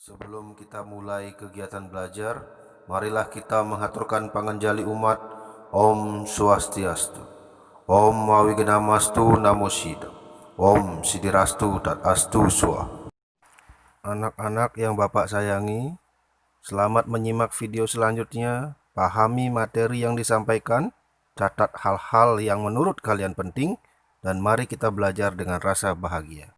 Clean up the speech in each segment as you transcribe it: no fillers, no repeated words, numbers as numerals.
Sebelum kita mulai kegiatan belajar, marilah kita menghaturkan panganjali umat. Om Swastiastu, Om Mawignamastu Namo Buddhaya, Om Sidirastu Tat Astu Swa. Anak-anak yang Bapak sayangi, selamat menyimak video selanjutnya. Pahami materi yang disampaikan, catat hal-hal yang menurut kalian penting, dan mari kita belajar dengan rasa bahagia.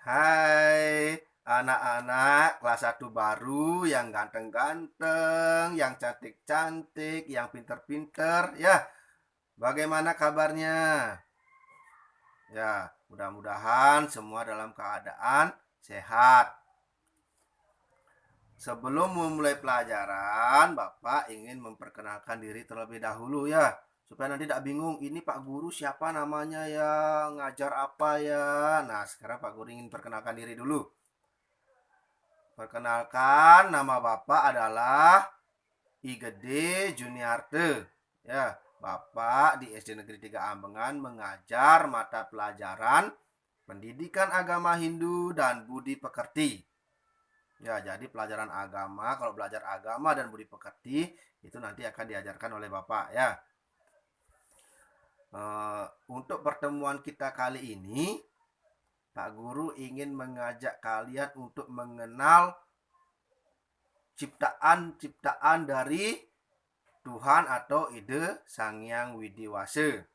Hai anak-anak kelas 1 baru yang ganteng-ganteng, yang cantik-cantik, yang pinter-pinter ya. Bagaimana kabarnya? Ya, mudah-mudahan semua dalam keadaan sehat. Sebelum memulai pelajaran, Bapak ingin memperkenalkan diri terlebih dahulu ya. Supaya nanti tidak bingung, ini Pak Guru siapa namanya ya, ngajar apa ya. Nah, sekarang Pak Guru ingin perkenalkan diri dulu. Perkenalkan, nama Bapak adalah I Gede Juniarte. Ya, Bapak di SD Negeri 3 Ambengan mengajar mata pelajaran Pendidikan Agama Hindu dan Budi Pekerti. Ya, jadi pelajaran agama, kalau belajar agama dan budi pekerti itu nanti akan diajarkan oleh Bapak ya. Untuk pertemuan kita kali ini, Pak Guru ingin mengajak kalian untuk mengenal ciptaan-ciptaan dari Tuhan atau ide Sang Hyang Widiwasa.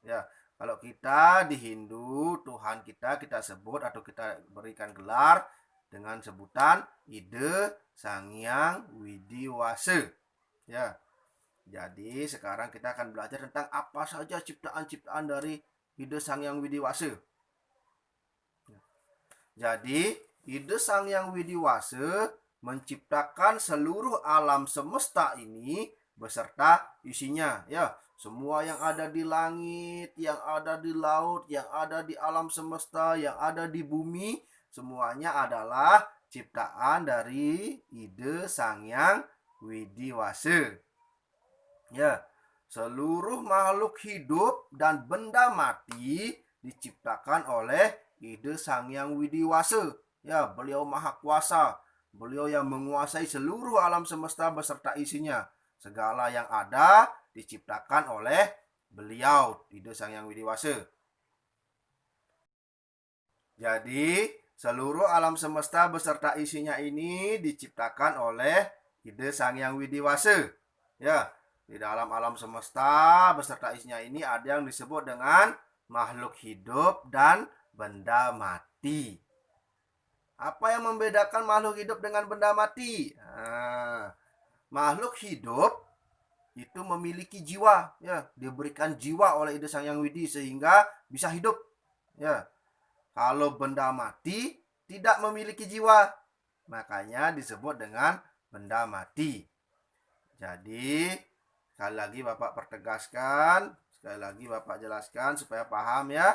Ya, kalau kita di Hindu, Tuhan kita sebut atau kita berikan gelar dengan sebutan ide Sang Hyang Widiwasa. Ya. Jadi sekarang kita akan belajar tentang apa saja ciptaan-ciptaan dari ide Sang Hyang Widiwasa. Jadi, ide Sang Hyang Widiwasa menciptakan seluruh alam semesta ini beserta isinya ya. Semua yang ada di langit, yang ada di laut, yang ada di alam semesta, yang ada di bumi, semuanya adalah ciptaan dari ide Sang Hyang Widiwasa. Ya, seluruh makhluk hidup dan benda mati diciptakan oleh ide Sang Hyang Widiwasa. Ya, beliau maha kuasa. Beliau yang menguasai seluruh alam semesta beserta isinya. Segala yang ada diciptakan oleh beliau, ide Sang Hyang Widiwasa. Jadi, seluruh alam semesta beserta isinya ini diciptakan oleh ide Sang Hyang Widiwasa. Ya, di dalam alam semesta beserta isinya ini ada yang disebut dengan makhluk hidup dan benda mati. Apa yang membedakan makhluk hidup dengan benda mati? Nah, makhluk hidup itu memiliki jiwa, ya, diberikan jiwa oleh ide Sang Hyang Widi sehingga bisa hidup. Ya. Kalau benda mati tidak memiliki jiwa, makanya disebut dengan benda mati. Jadi, sekali lagi Bapak pertegaskan, sekali lagi Bapak jelaskan supaya paham ya.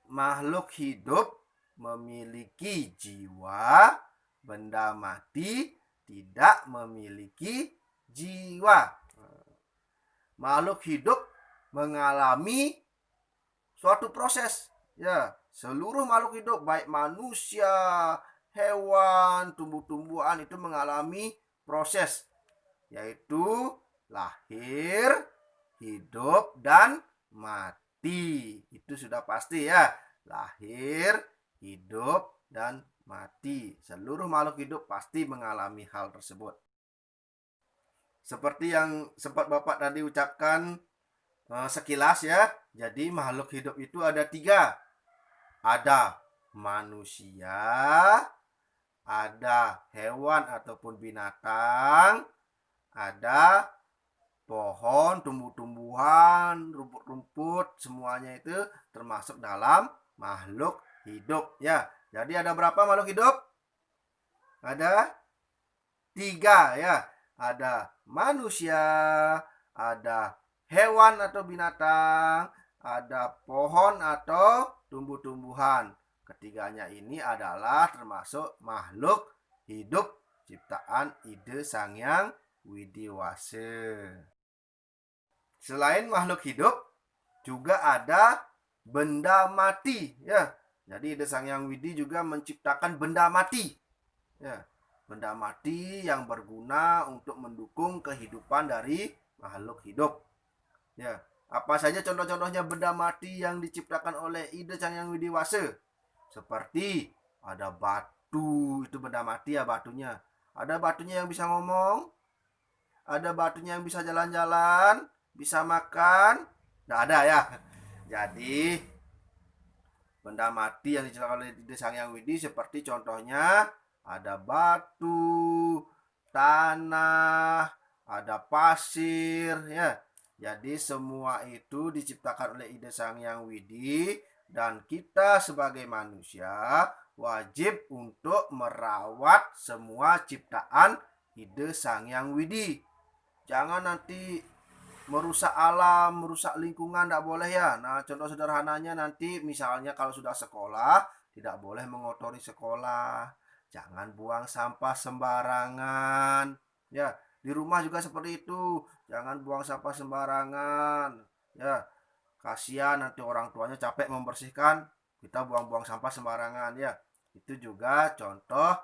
Makhluk hidup memiliki jiwa, benda mati tidak memiliki jiwa. Makhluk hidup mengalami suatu proses. Ya, seluruh makhluk hidup baik manusia, hewan, tumbuh-tumbuhan itu mengalami proses yaitu lahir, hidup, dan mati. Itu sudah pasti ya. Lahir, hidup, dan mati. Seluruh makhluk hidup pasti mengalami hal tersebut. Seperti yang sempat Bapak tadi ucapkan sekilas ya. Jadi makhluk hidup itu ada 3. Ada manusia, ada hewan ataupun binatang, ada pohon, tumbuh-tumbuhan, rumput-rumput, semuanya itu termasuk dalam makhluk hidup ya. Jadi ada berapa makhluk hidup? Ada 3 ya. Ada manusia, ada hewan atau binatang, ada pohon atau tumbuh-tumbuhan. Ketiganya ini adalah termasuk makhluk hidup ciptaan ide Sang Hyang Widiwasa. Selain makhluk hidup, juga ada benda mati ya. Jadi Ide Sang Hyang Widi juga menciptakan benda mati. Ya, benda mati yang berguna untuk mendukung kehidupan dari makhluk hidup. Ya, apa saja contoh-contohnya benda mati yang diciptakan oleh Ide Sang Hyang Widiwasa? Seperti ada batu, itu benda mati ya batunya. Ada batunya yang bisa ngomong, ada batunya yang bisa jalan-jalan, bisa makan. Nggak ada ya. Jadi benda mati yang diciptakan oleh Ide Sang Hyang Widi seperti contohnya ada batu, tanah, ada pasir ya. Jadi semua itu diciptakan oleh Ide Sang Hyang Widi dan kita sebagai manusia wajib untuk merawat semua ciptaan Ide Sang Hyang Widi. Jangan nanti merusak alam, merusak lingkungan, tidak boleh ya. Nah, contoh sederhananya nanti misalnya kalau sudah sekolah, tidak boleh mengotori sekolah. Jangan buang sampah sembarangan. Ya, di rumah juga seperti itu. Jangan buang sampah sembarangan. Ya, kasihan nanti orang tuanya capek membersihkan, kita buang-buang sampah sembarangan ya. Itu juga contoh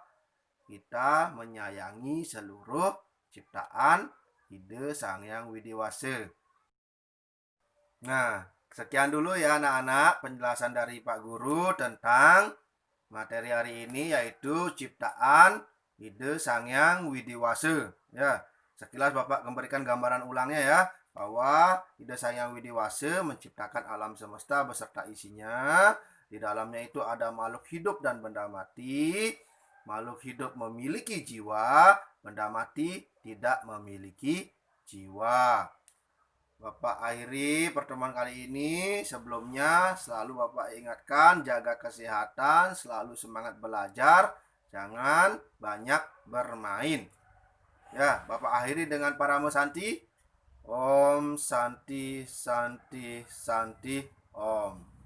kita menyayangi seluruh ciptaan Ide Sang Hyang Widiwasa. Nah, sekian dulu ya anak-anak penjelasan dari Pak Guru tentang materi hari ini yaitu ciptaan Ide Sang Hyang Widiwasa. Ya, sekilas Bapak memberikan gambaran ulangnya ya bahwa Ide Sang Hyang Widiwasa menciptakan alam semesta beserta isinya. Di dalamnya itu ada makhluk hidup dan benda mati. Makhluk hidup memiliki jiwa, benda mati tidak memiliki jiwa. Bapak akhiri pertemuan kali ini. Sebelumnya selalu Bapak ingatkan jaga kesehatan, selalu semangat belajar, jangan banyak bermain. Ya, Bapak akhiri dengan Paramo Santi. Om Santi Santi Santi Om.